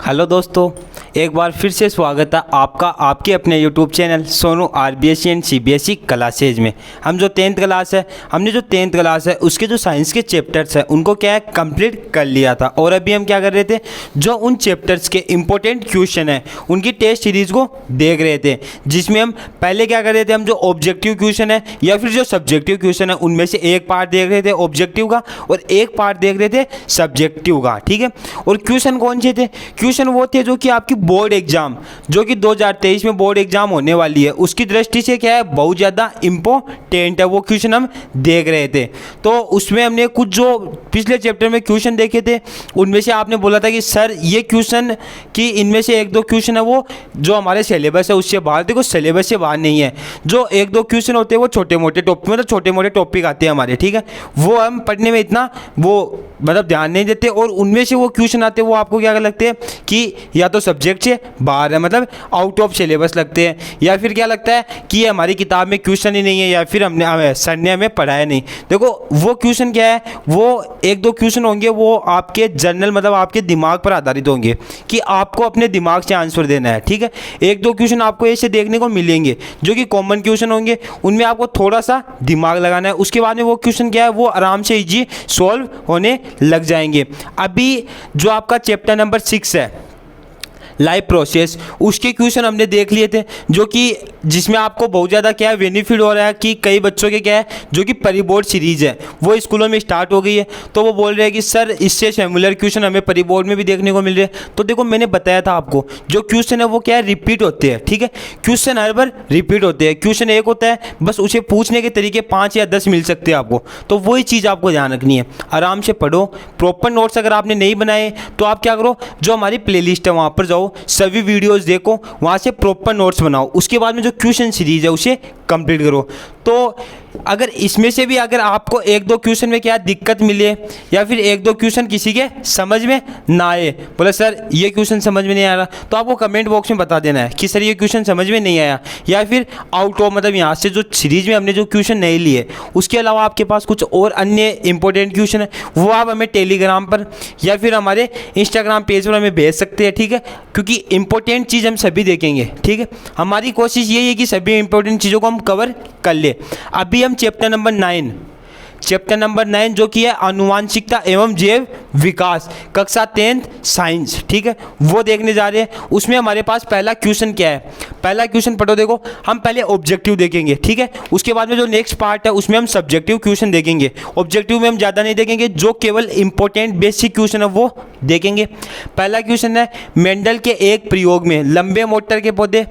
Hello दोस्तों, एक बार फिर से स्वागत है आपका आपके अपने YouTube channel Sonu RBSE and CBSE classes में। हम जो 10th क्लास है हमने जो 10th क्लास है उसके जो साइंस के चैप्टर्स हैं उनको क्या है कंप्लीट कर लिया था। और अभी हम क्या कर रहे थे, जो उन चैप्टर्स के इंपॉर्टेंट क्वेश्चन हैं उनकी टेस्ट सीरीज़ को देख रहे थे, जिसमें हम पहले क्या कर रहे थे, हम जो ऑब्जेक्टिव क्वेश्चन है या फिर जो सब्जेक्टिव क्वेश्चन है उनमें से एक पार्ट देख रहे थे ऑब्जेक्टिव का और एक पार्ट देख रहे थे सब्जेक्टिव का। ठीक है, और क्वेश्चन कौन से थे? क्वेश्चन वो थे जो कि आपकी बोर्ड एग्जाम जो कि 2023 में बोर्ड एग्जाम होने वाली है उसकी दृष्टि से क्या है बहुत ज़्यादा इंपॉर्टेंट है, वो क्वेश्चन हम देख रहे थे। तो उसमें हमने कुछ जो पिछले चैप्टर में क्वेश्चन देखे थे उनमें से आपने बोला था कि सर ये क्वेश्चन कि इनमें से एक दो क्वेश्चन है वो जो हमारे सिलेबस है उससे बाहर, देखो सिलेबस से बाहर नहीं है, जो एक दो क्वेश्चन होते हैं वो छोटे मोटे टॉपिक मतलब छोटे मोटे टॉपिक आते हैं हमारे। ठीक है, वो हम पढ़ने में इतना वो मतलब ध्यान नहीं देते और उनमें से वो क्वेश्चन आते हैं वो आपको क्या लगते हैं कि या तो सब्जेक्ट से बाहर है मतलब आउट ऑफ सिलेबस लगते हैं, या फिर क्या लगता है कि ये हमारी किताब में क्वेश्चन ही नहीं है या फिर हमने सर ने हमें पढ़ाया नहीं। देखो वो क्वेश्चन क्या है, वो एक दो क्वेश्चन होंगे वो आपके जनरल मतलब आपके दिमाग पर आधारित होंगे कि आपको अपने दिमाग से आंसर देना है। ठीक है, एक दो क्वेश्चन आपको ऐसे देखने को मिलेंगे जो कि कॉमन क्वेश्चन होंगे, उनमें आपको थोड़ा सा दिमाग लगाना है, उसके बाद में वो क्वेश्चन क्या है वो आराम से इजी सॉल्व होने लग जाएंगे। अभी जो आपका चैप्टर नंबर 6 है लाइव प्रोसेस, उसके क्वेश्चन हमने देख लिए थे जो कि जिसमें आपको बहुत ज़्यादा क्या है बेनिफिट हो रहा है कि कई बच्चों के क्या है जो कि परिबोर्ड सीरीज़ है वो स्कूलों में स्टार्ट हो गई है, तो वो बोल रहे हैं कि सर इससे सिमिलर क्वेश्चन हमें परिबोर्ड में भी देखने को मिल रहे हैं। तो देखो मैंने बताया था आपको जो क्वेश्चन है वो क्या है रिपीट होते हैं। ठीक है, क्वेश्चन हर बार रिपीट होते हैं, क्वेश्चन एक होता है बस उसे पूछने के तरीके 5 या 10 मिल सकते हैं आपको, तो वही चीज़ आपको ध्यान रखनी है। आराम से पढ़ो, प्रॉपर नोट्स अगर आपने नहीं बनाए तो आप क्या करो, जो हमारी प्ले लिस्ट है वहाँ पर जाओ, सभी वीडियोस देखो, वहाँ से प्रॉपर नोट्स बनाओ, उसके बाद में जो क्वेश्चन सीरीज है उसे कंप्लीट करो। तो अगर इसमें से भी अगर आपको एक दो क्वेश्चन में क्या दिक्कत मिले या फिर एक दो क्वेश्चन किसी के समझ में ना आए, बोले सर ये क्वेश्चन समझ में नहीं आ रहा, तो आपको कमेंट बॉक्स में बता देना है कि सर ये क्वेश्चन समझ में नहीं आया, या फिर आउट ऑफ मतलब यहाँ से जो सीरीज में हमने जो क्वेश्चन नहीं लिए उसके अलावा आपके पास कुछ और अन्य इंपॉर्टेंट क्वेश्चन है वो आप हमें टेलीग्राम पर या फिर हमारे इंस्टाग्राम पेज पर हमें भेज सकते हैं। ठीक है, क्योंकि इंपॉर्टेंट चीज़ हम सभी देखेंगे। ठीक है, हमारी कोशिश यही है कि सभी इंपॉर्टेंट चीज़ों को हम कवर कर ले। अभी हम चैप्टर नंबर 9 जो कि है आनुवांशिकता एवं जैव विकास कक्षा 10th साइंस, ठीक है, वो देखने जा रहे हैं। उसमें हमारे पास पहला क्वेश्चन क्या है, पहला क्वेश्चन पढ़ो। देखो हम पहले ऑब्जेक्टिव देखेंगे, ठीक है, उसके बाद में जो नेक्स्ट पार्ट है उसमें हम सब्जेक्टिव क्वेश्चन देखेंगे। ऑब्जेक्टिव में हम ज़्यादा नहीं देखेंगे, जो केवल इंपॉर्टेंट बेसिक क्वेश्चन है वो देखेंगे। पहला क्वेश्चन है मेंडल के एक प्रयोग में लंबे मोटर के पौधे।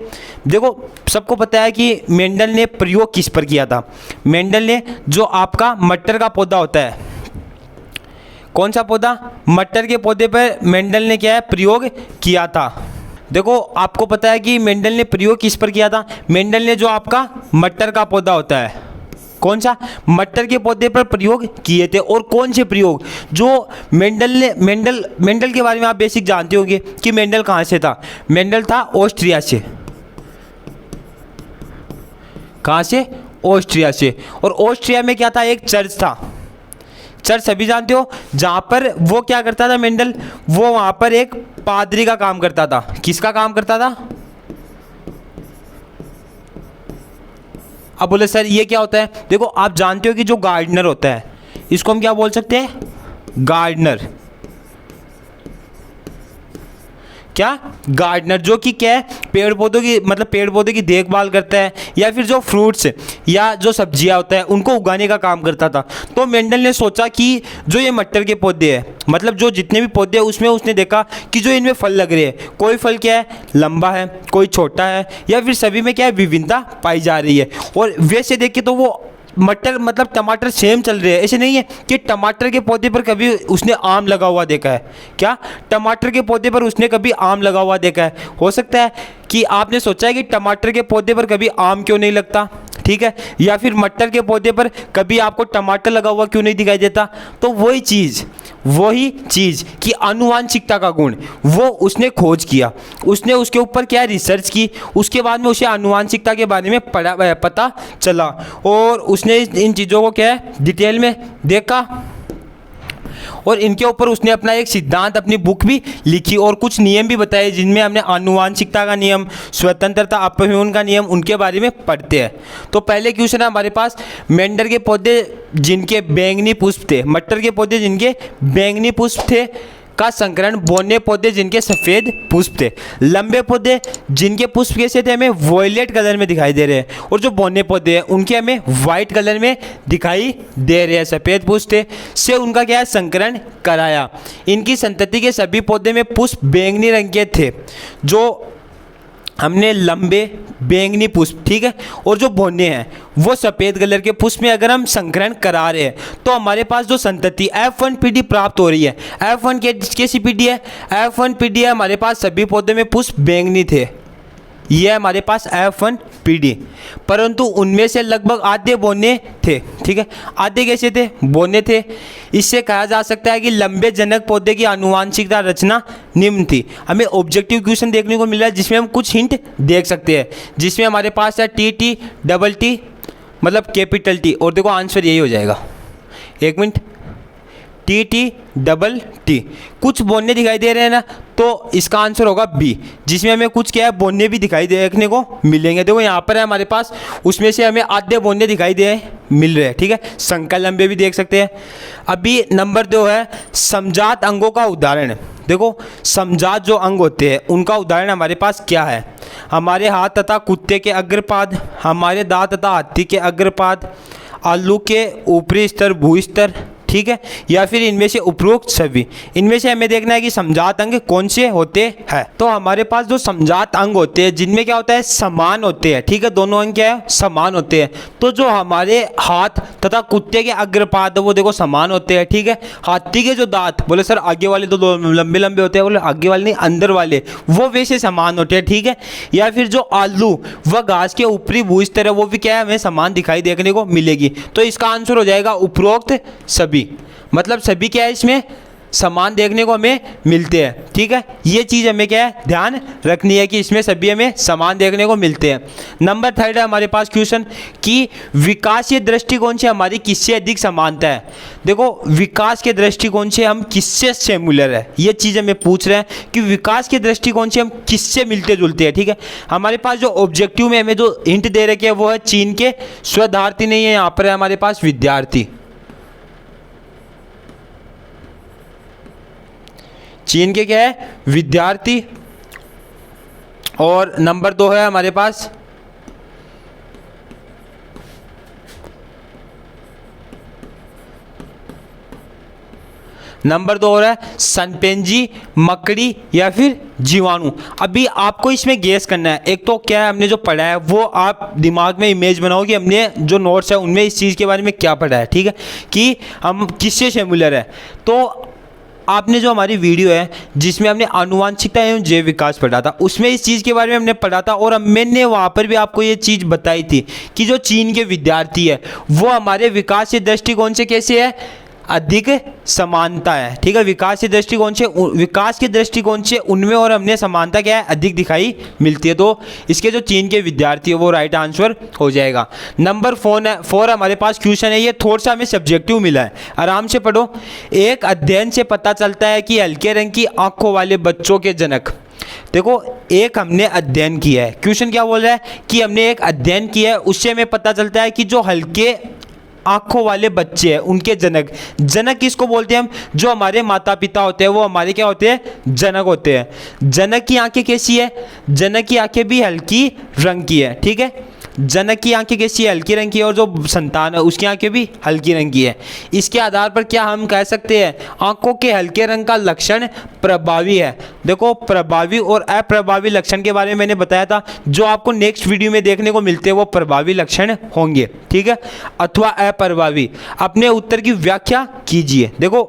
देखो सबको पता है कि मेंडल ने प्रयोग किस पर किया था। मेंडल ने जो आपका मटर का पौधा होता है, कौन सा पौधा, मटर के पौधे पर मेंडल ने क्या है प्रयोग किया था। देखो आपको पता है कि मेंडल ने प्रयोग किस पर किया था, मेंडल ने जो आपका मटर का पौधा होता है कौन सा, मटर के पौधे पर प्रयोग किए थे। और कौन से प्रयोग, जो मेंडल के बारे में आप बेसिक जानते होंगे कि मेंडल कहाँ से था। मेंडल था ऑस्ट्रिया से, कहाँ से, ऑस्ट्रिया से। और ऑस्ट्रिया में क्या था, एक चर्च था, चर्च सभी जानते हो, जहाँ पर वो क्या करता था मेंडल, वो वहाँ पर एक पादरी का काम करता था। किसका काम करता था, अब बोले सर ये क्या होता है। देखो आप जानते हो कि जो गार्डनर होता है इसको हम क्या बोल सकते हैं, गार्डनर, क्या, गार्डनर, जो कि क्या है पेड़ पौधों की मतलब पेड़ पौधे की देखभाल करता है या फिर जो फ्रूट्स या जो सब्जियां होता है उनको उगाने का काम करता था। तो मेंडल ने सोचा कि जो ये मटर के पौधे हैं मतलब जो जितने भी पौधे हैं उसमें उसने देखा कि जो इनमें फल लग रहे हैं, कोई फल क्या है लंबा है, कोई छोटा है, या फिर सभी में क्या है विभिन्नता पाई जा रही है। और वैसे देख के तो वो मटर मतलब टमाटर सेम चल रहे हैं, ऐसे नहीं है कि टमाटर के पौधे पर कभी उसने आम लगा हुआ देखा है, क्या टमाटर के पौधे पर उसने कभी आम लगा हुआ देखा है। हो सकता है कि आपने सोचा है कि टमाटर के पौधे पर कभी आम क्यों नहीं लगता, ठीक है, या फिर मटर के पौधे पर कभी आपको टमाटर लगा हुआ क्यों नहीं दिखाई देता। तो वही चीज़ कि आनुवांशिकता का गुण वो उसने खोज किया, उसने उसके ऊपर क्या रिसर्च की, उसके बाद में उसे आनुवांशिकता के बारे में पता चला और उसने इन चीज़ों को क्या है डिटेल में देखा। और इनके ऊपर उसने अपना एक सिद्धांत, अपनी बुक भी लिखी और कुछ नियम भी बताए, जिनमें हमने आनुवांशिकता का नियम, स्वतंत्रता अपव्यवन का नियम, उनके बारे में पढ़ते हैं। तो पहले क्वेश्चन है हमारे पास, मेंढर के पौधे जिनके बैंगनी पुष्प थे, मटर के पौधे जिनके बैंगनी पुष्प थे का संकरण, बोने पौधे जिनके सफ़ेद पुष्प थे। लंबे पौधे जिनके पुष्प कैसे थे, हमें वॉयलेट कलर में दिखाई दे रहे हैं, और जो बोने पौधे हैं उनके हमें वाइट कलर में दिखाई दे रहे हैं, सफ़ेद पुष्प थे, से उनका क्या है, संकरण कराया। इनकी संतति के सभी पौधे में पुष्प बैंगनी रंग के थे, जो हमने लंबे बैंगनी पुष्प, ठीक है, और जो बोने हैं वो सफ़ेद कलर के पुष्प में अगर हम संकरण करा रहे हैं तो हमारे पास जो संतति F1PD प्राप्त हो रही है। F1 कैसी पीडी है, F1 पीडी है हमारे पास सभी पौधे में पुष्प बैंगनी थे, ये है हमारे पास F1PD, परंतु उनमें से लगभग आधे बोने थे, ठीक है। आधे कैसे थे, बोने थे। इससे कहा जा सकता है कि लंबे जनक पौधे की आनुवांशिकता रचना निम्न थी। हमें ऑब्जेक्टिव क्वेश्चन देखने को मिल रहा है जिसमें हम कुछ हिंट देख सकते हैं, जिसमें हमारे पास है TT डबल T मतलब कैपिटल T, और देखो आंसर यही हो जाएगा, एक मिनट, TT डबल T। कुछ बोने दिखाई दे रहे हैं ना, तो इसका आंसर होगा B, जिसमें हमें कुछ क्या है, बोने भी दिखाई देखने को मिलेंगे। देखो यहाँ पर है हमारे पास, उसमें से हमें आधे बोने दिखाई दे मिल रहे हैं, ठीक है। संकर लंबे भी देख सकते हैं। अभी नंबर 2 है समजात अंगों का उदाहरण। देखो समजात जो अंग होते हैं उनका उदाहरण हमारे पास क्या है, हमारे हाथ तथा कुत्ते के अग्रपाद, हमारे दांत तथा हाथी के अग्रपाद, आलू के ऊपरी स्तर भूस्तर, ठीक है, या फिर इनमें से उपरोक्त सभी। इनमें से हमें देखना है कि समजात अंग कौन से होते हैं। तो हमारे पास जो समजात अंग होते हैं जिनमें क्या होता है, समान होते हैं, ठीक है, दोनों अंग क्या है, समान होते हैं। तो जो हमारे हाथ तथा कुत्ते के अग्रपाद वो देखो समान होते हैं, ठीक है। हाथी के जो दांत, बोले सर आगे वाले तो लंबे लंबे होते हैं, बोले आगे वाले नहीं अंदर वाले, वो वैसे समान होते हैं, ठीक है। या फिर जो आलू व घास के ऊपरी भूस्तर है वो भी क्या है, हमें समान दिखाई देखने को मिलेगी। तो इसका आंसर हो जाएगा उपरोक्त सभी, मतलब सभी क्या है, इसमें समान देखने को हमें मिलते हैं, ठीक है। ये चीज़ हमें क्या है, ध्यान रखनी है कि इसमें सभी हमें समान देखने को मिलते हैं। नंबर 3 है हमारे पास क्वेश्चन कि विकासीय दृष्टिकोण से हमारी किससे अधिक समानता है। देखो विकास के दृष्टिकोण से हम किससे सिमिलर है, ये चीज़ हमें पूछ रहे हैं कि विकास के दृष्टिकोण से हम किससे मिलते जुलते हैं, ठीक है। हमारे पास जो ऑब्जेक्टिव में हमें जो हिंट दे रखे हैं वो है चीन के शोधार्थी नहीं है, यहाँ पर है हमारे पास विद्यार्थी। चीन के क्या है, विद्यार्थी। और नंबर 2 है हमारे पास नंबर 2 है सनपेंजी, मकड़ी या फिर जीवाणु। अभी आपको इसमें गेस करना है। एक तो क्या है, हमने जो पढ़ा है वो आप दिमाग में इमेज बनाओ कि हमने जो नोट्स है उनमें इस चीज़ के बारे में क्या पढ़ा है, ठीक है, कि हम किससे सिमिलर है। तो आपने जो हमारी वीडियो है जिसमें हमने आनुवांशिकता एवं जैव विकास पढ़ा था उसमें इस चीज़ के बारे में हमने पढ़ा था, और मैंने वहाँ पर भी आपको ये चीज़ बताई थी कि जो चीन के विद्यार्थी है वो हमारे विकास के दृष्टिकोण से कैसे है, अधिक समानता है, ठीक है। विकास के दृष्टिकोण से उनमें और हमने समानता क्या है, अधिक दिखाई मिलती है। तो इसके जो चीन के विद्यार्थी है वो राइट आंसर हो जाएगा। नंबर 4 हमारे पास क्वेश्चन है, ये थोड़ा सा हमें सब्जेक्टिव मिला है, आराम से पढ़ो। एक अध्ययन से पता चलता है कि हल्के रंग की आंखों वाले बच्चों के जनक। देखो एक हमने अध्ययन किया है, क्वेश्चन क्या बोल रहा है कि हमने एक अध्ययन किया है, उससे हमें पता चलता है कि जो हल्के आंखों वाले बच्चे हैं उनके जनक। जनक किसको बोलते हैं हम, जो हमारे माता पिता होते हैं वो हमारे क्या होते हैं, जनक होते हैं। जनक की आंखें कैसी है, जनक की आंखें भी हल्की रंग की है, ठीक है। जनक की आंखें कैसी है, हल्की रंग की है, और जो संतान है उसकी आंखें भी हल्की रंग की है। इसके आधार पर क्या हम कह सकते हैं, आंखों के हल्के रंग का लक्षण प्रभावी है। देखो प्रभावी और अप्रभावी लक्षण के बारे में मैंने बताया था, जो आपको नेक्स्ट वीडियो में देखने को मिलते हैं वो प्रभावी लक्षण होंगे, ठीक है, अथवा अप्रभावी। अपने उत्तर की व्याख्या कीजिए। देखो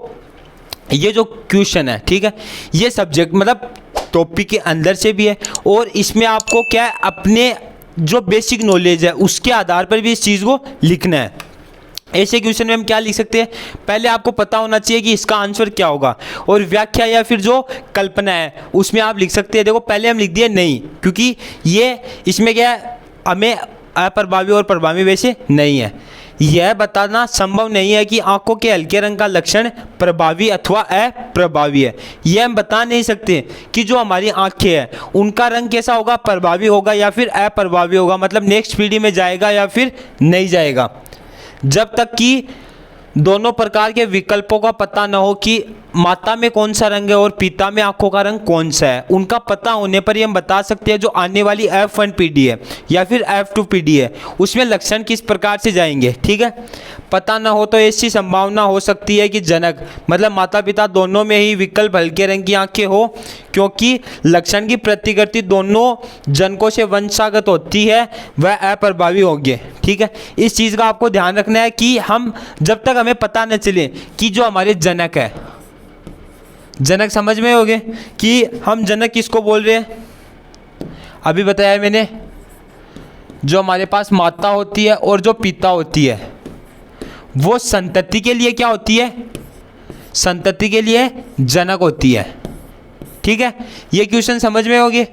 ये जो क्वेश्चन है, ठीक है, ये सब्जेक्ट मतलब टॉपिक के अंदर से भी है, और इसमें आपको क्या है, अपने जो बेसिक नॉलेज है उसके आधार पर भी इस चीज़ को लिखना है। ऐसे क्वेश्चन में हम क्या लिख सकते हैं, पहले आपको पता होना चाहिए कि इसका आंसर क्या होगा, और व्याख्या या फिर जो कल्पना है उसमें आप लिख सकते हैं। देखो पहले हम लिख दिए नहीं, क्योंकि ये इसमें क्या है, हमें अप्रभावी और प्रभावी वैसे नहीं है। यह बताना संभव नहीं है कि आंखों के हल्के रंग का लक्षण प्रभावी अथवा अप्रभावी है। यह हम बता नहीं सकते कि जो हमारी आंखें हैं उनका रंग कैसा होगा, प्रभावी होगा या फिर अप्रभावी होगा, मतलब नेक्स्ट पीढ़ी में जाएगा या फिर नहीं जाएगा। जब तक कि दोनों प्रकार के विकल्पों का पता न हो कि माता में कौन सा रंग है और पिता में आंखों का रंग कौन सा है, उनका पता होने पर ही हम बता सकते हैं जो आने वाली F1 पीढ़ी है या फिर F2 पीढ़ी है उसमें लक्षण किस प्रकार से जाएंगे। ठीक है, पता ना हो तो ऐसी संभावना हो सकती है कि जनक मतलब माता पिता दोनों में ही विकल्प हल्के रंग की आंखें हो, क्योंकि लक्षण की प्रतिकृति दोनों जनकों से वंशागत होती है, वह अप्रभावी होंगे। ठीक है, इस चीज़ का आपको ध्यान रखना है कि हम जब तक हमें पता न चले कि जो हमारे जनक है, जनक समझ में होगे कि हम जनक किसको बोल रहे हैं, अभी बताया मैंने, जो हमारे पास माता होती है और जो पिता होती है वो संतति के लिए क्या होती है, संतति के लिए जनक होती है। ठीक है, ये क्वेश्चन समझ में होगे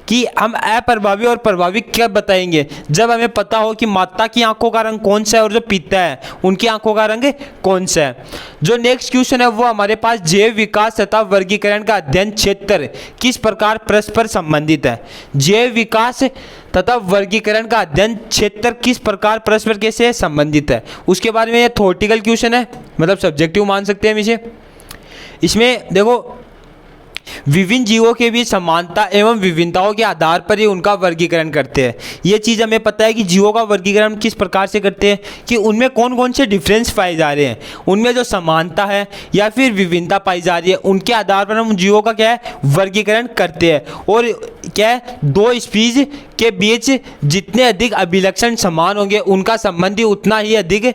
कि हम अप्रभावी और प्रभावी कब बताएंगे, जब हमें पता हो कि माता की आंखों का रंग कौन सा है और जो पिता है उनकी आंखों का रंग कौन सा है। जो नेक्स्ट क्वेश्चन है वो हमारे पास जैव विकास तथा वर्गीकरण का अध्ययन क्षेत्र किस प्रकार परस्पर संबंधित है। जैव विकास तथा वर्गीकरण का अध्ययन क्षेत्र किस प्रकार परस्पर कैसे संबंधित है, उसके बारे में ये थ्योरेटिकल क्वेश्चन है, मतलब सब्जेक्टिव मान सकते हैं हम इसे। इसमें देखो विभिन्न जीवों के बीच समानता एवं विभिन्नताओं के आधार पर ही उनका वर्गीकरण करते हैं। ये चीज़ हमें पता है कि जीवों का वर्गीकरण किस प्रकार से करते हैं कि उनमें कौन कौन से डिफरेंस पाए जा रहे हैं, उनमें जो समानता है या फिर विभिन्नता पाई जा रही है उनके आधार पर हम जीवों का क्या है वर्गीकरण करते हैं। और क्या है, दो स्पीज के बीच जितने अधिक अभिलक्षण समान होंगे उनका संबंध ही उतना ही अधिक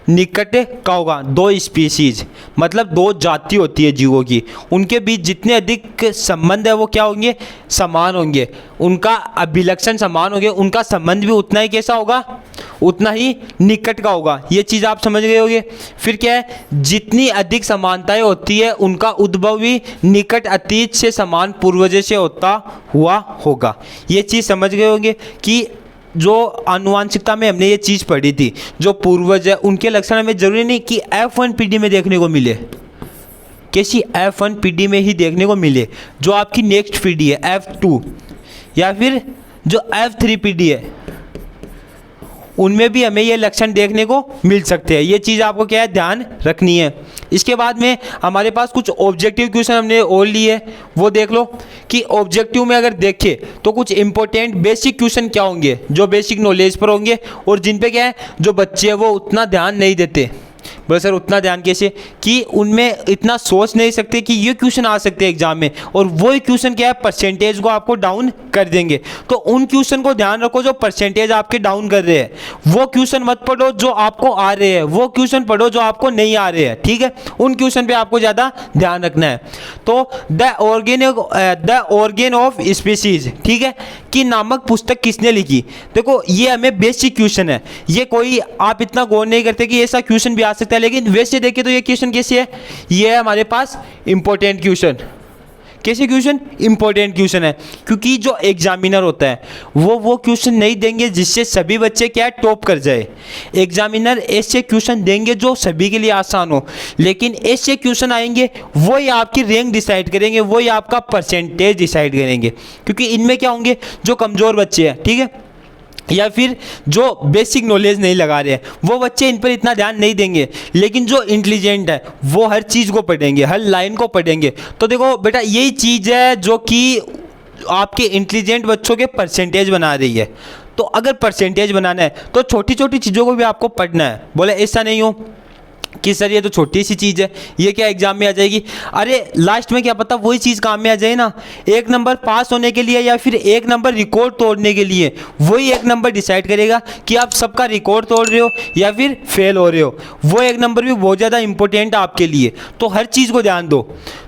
निकट का होगा। दो स्पीसीज मतलब दो जाति होती है जीवों की, उनके बीच जितने अधिक संबंध है वो क्या होंगे, समान होंगे, उनका अभिलक्षण समान होंगे, उनका संबंध भी उतना ही कैसा होगा, उतना ही निकट का होगा। ये चीज़ आप समझ गए होंगे। फिर क्या है, जितनी अधिक समानताएं होती है उनका उद्भव भी निकट अतीत से समान पूर्वजों से होता हुआ होगा। ये चीज़ समझ गए होंगे कि जो आनुवांशिकता में हमने ये चीज़ पढ़ी थी, जो पूर्वज है उनके लक्षण हमें जरूरी नहीं कि F1 पीढ़ी में देखने को मिले, कैसी F1 पीढ़ी में ही देखने को मिले, जो आपकी नेक्स्ट पीढ़ी है F2 या फिर जो F3 पीढ़ी है उनमें भी हमें ये लक्षण देखने को मिल सकते हैं। ये चीज़ आपको क्या है ध्यान रखनी है। इसके बाद में हमारे पास कुछ ऑब्जेक्टिव क्वेश्चन हमने और लिए, वो देख लो कि ऑब्जेक्टिव में अगर देखें तो कुछ इंपॉर्टेंट बेसिक क्वेश्चन क्या होंगे जो बेसिक नॉलेज पर होंगे और जिन पे क्या है जो बच्चे हैं वो उतना ध्यान नहीं देते। बोले सर उतना ध्यान कैसे, कि उनमें इतना सोच नहीं सकते कि ये क्वेश्चन आ सकते हैं एग्जाम में, और वो क्वेश्चन क्या है परसेंटेज को आपको डाउन कर देंगे। तो उन क्वेश्चन को ध्यान रखो जो परसेंटेज आपके डाउन कर रहे हैं, वो क्वेश्चन मत पढ़ो जो आपको आ रहे हैं, वो क्वेश्चन पढ़ो जो आपको नहीं आ रहे हैं। ठीक है, उन क्वेश्चन पे आपको ज़्यादा ध्यान रखना है। तो द ऑर्गेन ऑफ स्पीसीज, ठीक है, की नामक पुस्तक किसने लिखी। देखो ये हमें बेसिक क्वेश्चन है, ये कोई आप इतना गौर नहीं करते कि ऐसा क्वेश्चन भी आ सकता है, लेकिन वैसे देखें तो ये क्वेश्चन कैसे है, ये है हमारे पास इंपॉर्टेंट क्वेश्चन। कैसे क्वेश्चन, इंपॉर्टेंट क्वेश्चन है, क्योंकि जो एग्जामिनर होता है वो क्वेश्चन नहीं देंगे जिससे सभी बच्चे क्या टॉप कर जाए। एग्जामिनर ऐसे क्वेश्चन देंगे जो सभी के लिए आसान हो, लेकिन ऐसे क्वेश्चन आएंगे वही आपकी रैंक डिसाइड करेंगे, वही आपका परसेंटेज डिसाइड करेंगे, क्योंकि इनमें क्या होंगे जो कमज़ोर बच्चे हैं, ठीक है, या फिर जो बेसिक नॉलेज नहीं लगा रहे हैं, वो बच्चे इन पर इतना ध्यान नहीं देंगे। लेकिन जो इंटेलिजेंट है वो हर चीज़ को पढ़ेंगे, हर लाइन को पढ़ेंगे। तो देखो बेटा यही चीज़ है जो कि आपके इंटेलिजेंट बच्चों के परसेंटेज बना रही है। तो अगर परसेंटेज बनाना है तो छोटी छोटी चीज़ों को भी आपको पढ़ना है। बोले ऐसा नहीं हो कि सर ये तो छोटी सी चीज़ है, ये क्या एग्जाम में आ जाएगी। अरे लास्ट में क्या पता वही चीज़ काम में आ जाए ना। एक नंबर पास होने के लिए या फिर एक नंबर रिकॉर्ड तोड़ने के लिए वही एक नंबर डिसाइड करेगा कि आप सबका रिकॉर्ड तोड़ रहे हो या फिर फेल हो रहे हो। वो एक नंबर भी बहुत ज़्यादा इंपॉर्टेंट है आपके लिए, तो हर चीज़ को ध्यान दो।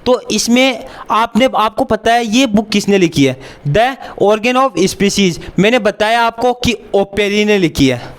तो इसमें आपको पता है ये बुक किसने लिखी है, द ऑर्गेन ऑफ स्पीसीज। मैंने बताया आपको कि ओपेरी ने लिखी है।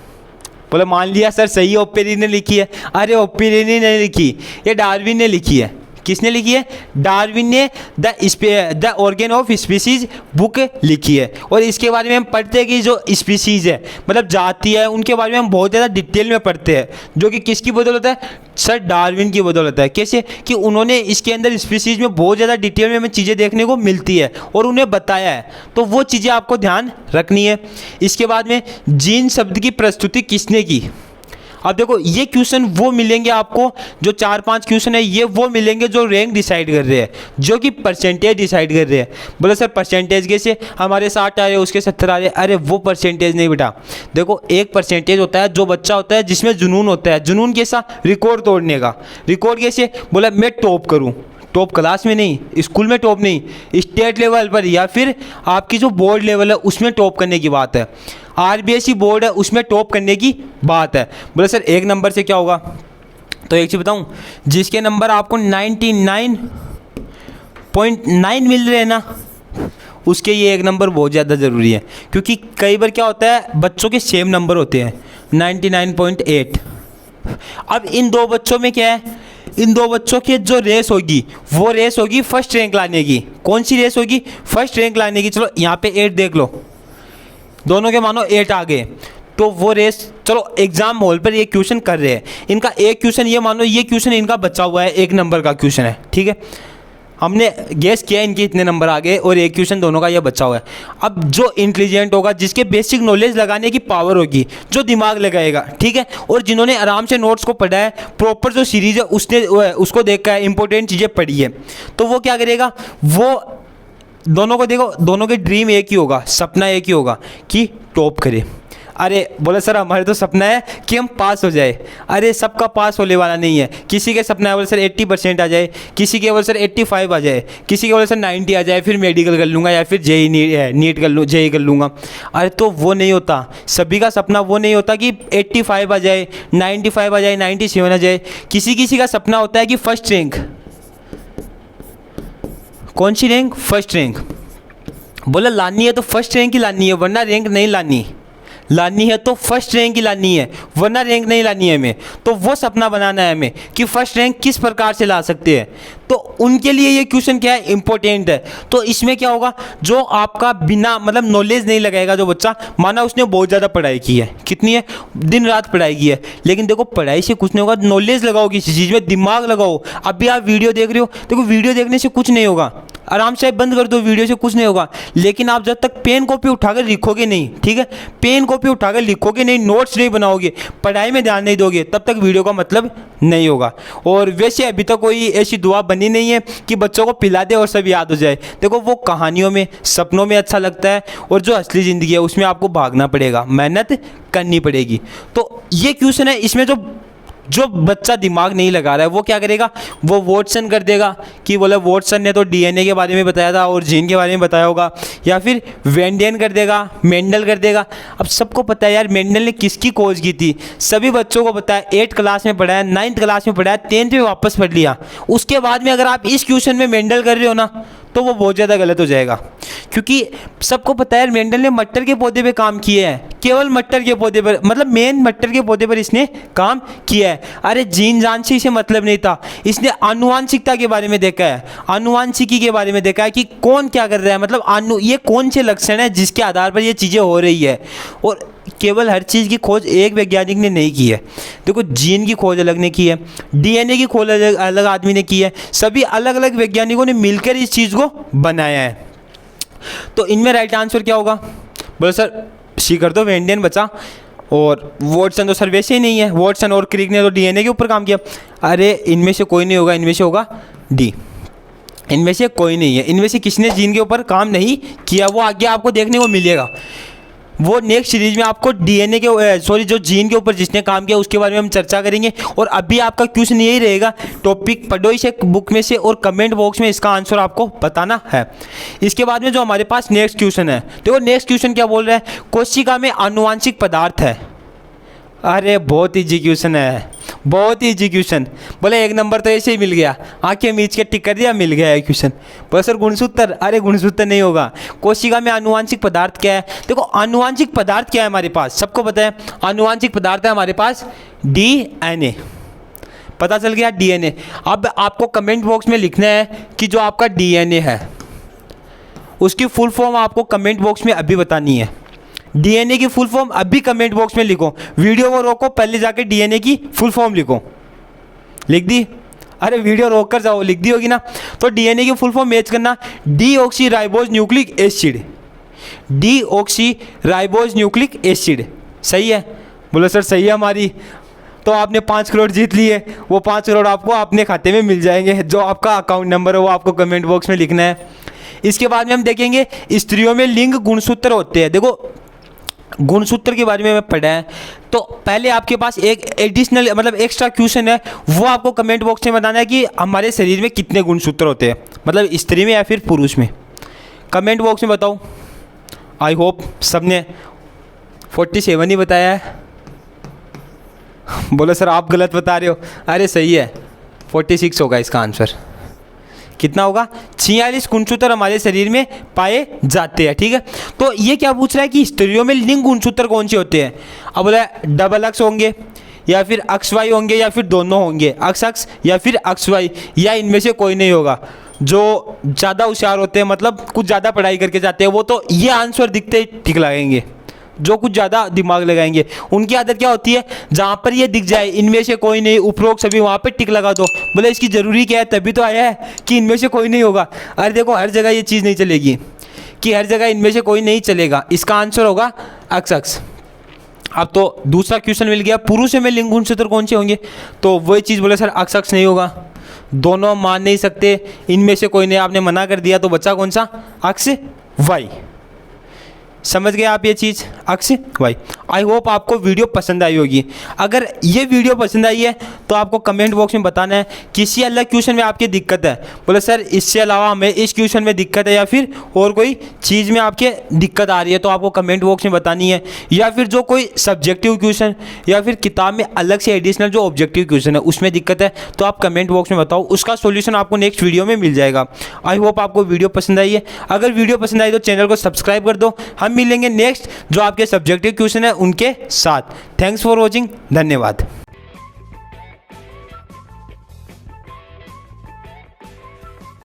बोले मान लिया सर सही ओपेरी ने लिखी है। अरे ओपेरी ने नहीं लिखी, ये डार्विन ने लिखी है। किसने लिखी है? डार्विन ने the organ of species book लिखी है। और इसके बारे में हम पढ़ते हैं कि जो स्पीसीज है मतलब जाति है उनके बारे में हम बहुत ज़्यादा डिटेल में पढ़ते हैं, जो कि किसकी बदौलत है? सर डार्विन की बदौलत है। कैसे? कि उन्होंने इसके अंदर स्पीसीज में बहुत ज़्यादा डिटेल में हमें चीज़ें देखने को मिलती है और उन्हें बताया है, तो वो चीज़ें आपको ध्यान रखनी है। इसके बाद में जीन शब्द की प्रस्तुति किसने की? अब देखो ये क्वेश्चन वो मिलेंगे आपको, जो 4-5 क्वेश्चन है ये वो मिलेंगे जो रैंक डिसाइड कर रहे हैं, जो कि परसेंटेज डिसाइड कर रहे हैं। बोले सर परसेंटेज कैसे? हमारे 60 आ रहे उसके 70 आ रहे, अरे वो परसेंटेज नहीं बेटा। देखो एक परसेंटेज होता है जो बच्चा होता है जिसमें जुनून होता है। जुनून कैसा? रिकॉर्ड तोड़ने का। रिकॉर्ड कैसे? बोला मैं टॉप करूँ, टॉप क्लास में नहीं, स्कूल में टॉप नहीं, स्टेट लेवल पर या फिर आपकी जो बोर्ड लेवल है उसमें टॉप करने की बात है। आरबीएसई बोर्ड है उसमें टॉप करने की बात है। बोले सर एक नंबर से क्या होगा? तो एक चीज़ बताऊं, जिसके नंबर आपको 99.9 मिल रहे हैं ना, उसके ये एक नंबर बहुत ज़्यादा ज़रूरी है। क्योंकि कई बार क्या होता है बच्चों के सेम नंबर होते हैं 99.8। अब इन दो बच्चों में क्या है? इन दो बच्चों की जो रेस होगी वो रेस होगी फर्स्ट रैंक लाने की। कौन सी रेस होगी? फर्स्ट रैंक लाने की। चलो यहाँ पे 8 देख लो, दोनों के मानो 8 आ गए, तो वो रेस चलो एग्जाम हॉल पर ये क्वेश्चन कर रहे हैं। इनका एक क्वेश्चन ये मानो ये क्वेश्चन इनका बचा हुआ है, 1 नंबर का क्वेश्चन है, ठीक है। हमने गेस किया इनके इतने नंबर आ गए और एक क्वेश्चन दोनों का ये बचा हुआ है। अब जो इंटेलिजेंट होगा, जिसके बेसिक नॉलेज लगाने की पावर होगी, जो दिमाग लगाएगा, ठीक है, और जिन्होंने आराम से नोट्स को पढ़ा है, प्रॉपर जो सीरीज है उसने उसको देखा है, इंपॉर्टेंट चीज़ें पढ़ी है, तो वो क्या करेगा? वो दोनों को देखो, दोनों के ड्रीम एक ही होगा, सपना एक ही होगा कि टॉप करे। अरे बोले सर हमारे तो सपना है कि हम पास हो जाए। अरे सबका पास होने वाला नहीं है। किसी के सपना है बोले सर 80% आ जाए, किसी के बोले सर 85 आ जाए, किसी के बोले सर 90 आ जाए, फिर मेडिकल कर लूँगा या फिर जेई नीट कर लूँ, जेई कर लूँगा। अरे तो वो नहीं होता, सभी का सपना वो नहीं होता कि 85 आ जाए, 95 आ जाए, 97 आ जाए। किसी किसी का सपना होता है कि फर्स्ट रैंक। कौन सी रैंक? First rank. बोला लानी है तो फर्स्ट रैंक ही लानी है, वरना रैंक नहीं लानी। लानी है तो फर्स्ट रैंक ही लानी है, वरना रैंक नहीं लानी है हमें। तो वो सपना बनाना है हमें कि फर्स्ट रैंक किस प्रकार से ला सकते हैं। तो उनके लिए ये क्वेश्चन क्या है? इंपॉर्टेंट है। तो इसमें क्या होगा? जो आपका बिना मतलब नॉलेज नहीं लगाएगा जो बच्चा, माना उसने बहुत ज़्यादा पढ़ाई की है, कितनी है? दिन रात पढ़ाई की है, लेकिन देखो पढ़ाई से कुछ नहीं होगा। नॉलेज लगाओ किसी चीज़ में, दिमाग लगाओ। अभी आप वीडियो देख रहे हो, देखो वीडियो देखने से कुछ नहीं होगा, आराम से बंद कर दो, वीडियो से कुछ नहीं होगा। लेकिन आप जब तक पेन कॉपी उठाकर लिखोगे नहीं, ठीक है, पेन कॉपी उठाकर लिखोगे नहीं, नोट्स नहीं बनाओगे, पढ़ाई में ध्यान नहीं दोगे, तब तक वीडियो का मतलब नहीं होगा। और वैसे अभी तक कोई ऐसी दुआ बनी नहीं है कि बच्चों को पिला दे और सब याद हो जाए। देखो वो कहानियों में, सपनों में अच्छा लगता है, और जो असली ज़िंदगी है उसमें आपको भागना पड़ेगा, मेहनत करनी पड़ेगी। तो ये क्वेश्चन है, इसमें जो बच्चा दिमाग नहीं लगा रहा है वो क्या करेगा? वो वॉटसन कर देगा कि बोले वॉटसन ने तो डीएनए के बारे में बताया था और जीन के बारे में बताया होगा, या फिर वेंडेन कर देगा, मेंडल कर देगा। अब सबको पता है यार मेंडल ने किसकी खोज की थी, सभी बच्चों को पता है। 8 क्लास में पढ़ा है, 9th क्लास में पढ़ा है, 10th में वापस पढ़ लिया। उसके बाद में अगर आप इस क्वेश्चन में मेंडल कर रहे हो ना, तो वो बहुत ज़्यादा गलत हो जाएगा। क्योंकि सबको पता है मेंडल ने मटर के पौधे पे काम किए हैं, केवल मटर के पौधे पर, मतलब मेन मटर के पौधे पर इसने काम किया है। अरे जीन जान से इसे मतलब नहीं था, इसने आनुवांशिकता के बारे में देखा है, आनुवांशिकी के बारे में देखा है कि कौन क्या कर रहा है, मतलब ये कौन से लक्षण है जिसके आधार पर ये चीज़ें हो रही है। और केवल हर चीज़ की खोज एक वैज्ञानिक ने नहीं की है। देखो जीन की खोज अलग ने की है, डीएनए की खोज अलग आदमी ने की है, सभी अलग अलग वैज्ञानिकों ने मिलकर इस चीज़ को बनाया है। तो इनमें राइट आंसर क्या होगा? बोले सर सी कर दो, वेंडेन बचा, और वॉटसन तो सर वैसे ही नहीं है, वॉटसन और क्रिक ने तो डीएनए के ऊपर काम किया। अरे इनमें से कोई नहीं होगा, इनमें से होगा डी, इनमें से कोई नहीं है, इनमें से किसने जीन के ऊपर काम नहीं किया, वो आगे आपको देखने को मिलेगा। वो नेक्स्ट सीरीज में आपको डीएनए के जो जीन के ऊपर जिसने काम किया उसके बारे में हम चर्चा करेंगे। और अभी आपका क्वेश्चन यही रहेगा, टॉपिक पढ़ो इसे बुक में से और कमेंट बॉक्स में इसका आंसर आपको बताना है। इसके बाद में जो हमारे पास नेक्स्ट क्वेश्चन है, देखो नेक्स्ट क्वेश्चन क्या बोल रहा है? कोशिका में आनुवांशिक पदार्थ है। अरे बहुत ईजी क्वेश्चन है, बहुत ही ईजी क्वेश्चन। बोले 1 नंबर तो ऐसे ही मिल गया, आंखें मीच के टिक कर दिया, मिल गया है क्वेश्चन। बोले सर गुणसूत्र, अरे गुणसूत्र नहीं होगा। कोशिका में आनुवांशिक पदार्थ क्या है? देखो आनुवांशिक पदार्थ क्या है हमारे पास, सबको पता है आनुवांशिक पदार्थ है हमारे पास डीएनए। पता चल गया डीएनए। अब आपको कमेंट बॉक्स में लिखना है कि जो आपका डीएनए है उसकी फुल फॉर्म आपको कमेंट बॉक्स में अभी बतानी है। डीएनए की फुल फॉर्म अभी कमेंट बॉक्स में लिखो, वीडियो को रोको, पहले जाके डीएनए की फुल फॉर्म लिखो। लिख दी? अरे वीडियो रोक कर जाओ, लिख दी होगी ना। तो डीएनए की फुल फॉर्म मैच करना, deoxyribose nucleic acid. Deoxyribose nucleic acid. सही है? बोलो सर सही है हमारी। तो आपने 5 करोड़ जीत लिए। वो 5 करोड़ आपको अपने खाते में मिल जाएंगे। जो आपका अकाउंट नंबर है वो आपको कमेंट बॉक्स में लिखना है। इसके बाद में हम देखेंगे स्त्रियों में लिंग गुणसूत्र होते हैं। देखो गुणसूत्र के बारे में पढ़ा है, तो पहले आपके पास एक एडिशनल मतलब एक्स्ट्रा क्वेश्चन है, वो आपको कमेंट बॉक्स में बताना है कि हमारे शरीर में कितने गुणसूत्र होते हैं, मतलब स्त्री में या फिर पुरुष में। कमेंट बॉक्स में बताओ। आई होप सबने 47 ही बताया है। बोलो सर आप गलत बता रहे हो। अरे सही है, 46 होगा इसका आंसर। कितना होगा? 46 गुणसूत्र हमारे शरीर में पाए जाते हैं। ठीक है, तो ये क्या पूछ रहा है कि स्त्रियों में लिंग गुणसूत्र कौन से होते हैं। अब बोला डबल अक्स होंगे या फिर अक्स वाई होंगे या फिर दोनों होंगे, अक्स अक्स या फिर अक्स वाई, या इनमें से कोई नहीं होगा। जो ज़्यादा होशियार होते हैं, मतलब कुछ ज़्यादा पढ़ाई करके जाते हैं, वो तो ये आंसर दिखते ही टिक लगाएंगे। जो कुछ ज़्यादा दिमाग लगाएंगे उनकी आदत क्या होती है, जहाँ पर ये दिख जाए इनमें से कोई नहीं, उपरोक्त सभी, वहाँ पे टिक लगा दो। बोले इसकी ज़रूरी क्या है, तभी तो आया है कि इनमें से कोई नहीं होगा। अरे देखो हर जगह ये चीज़ नहीं चलेगी कि हर जगह इनमें से कोई नहीं चलेगा। इसका आंसर होगा अक्स अक्स। अब तो दूसरा क्वेश्चन मिल गया, पुरुषों में लिंग गुणसूत्र कौन से होंगे, तो वही चीज़ बोले सर अक्स अक्स नहीं होगा, दोनों मान नहीं सकते, इनमें से कोई नहीं, आपने मना कर दिया, तो बच्चा कौन सा, अक्स वाई। समझ गए आप ये चीज़, अक्स वाई। आई होप आपको वीडियो पसंद आई होगी। अगर ये वीडियो पसंद आई है तो आपको कमेंट बॉक्स में बताना है किसी अलग क्वेश्चन में आपकी दिक्कत है, बोले सर इससे अलावा हमें इस क्वेश्चन में दिक्कत है, या फिर और कोई चीज़ में आपके दिक्कत आ रही है, तो आपको कमेंट बॉक्स में बतानी है। या फिर जो कोई सब्जेक्टिव क्वेश्चन या फिर किताब में अलग से एडिशनल जो ऑब्जेक्टिव क्वेश्चन है उसमें दिक्कत है, तो आप कमेंट बॉक्स में बताओ, उसका सोल्यूशन आपको नेक्स्ट वीडियो में मिल जाएगा। आई होप आपको वीडियो पसंद आई है। अगर वीडियो पसंद आई तो चैनल को सब्सक्राइब कर दो। हम मिलेंगे नेक्स्ट जो आपके सब्जेक्टिव क्वेश्चन है उनके साथ। थैंक्स फॉर वॉचिंग, धन्यवाद।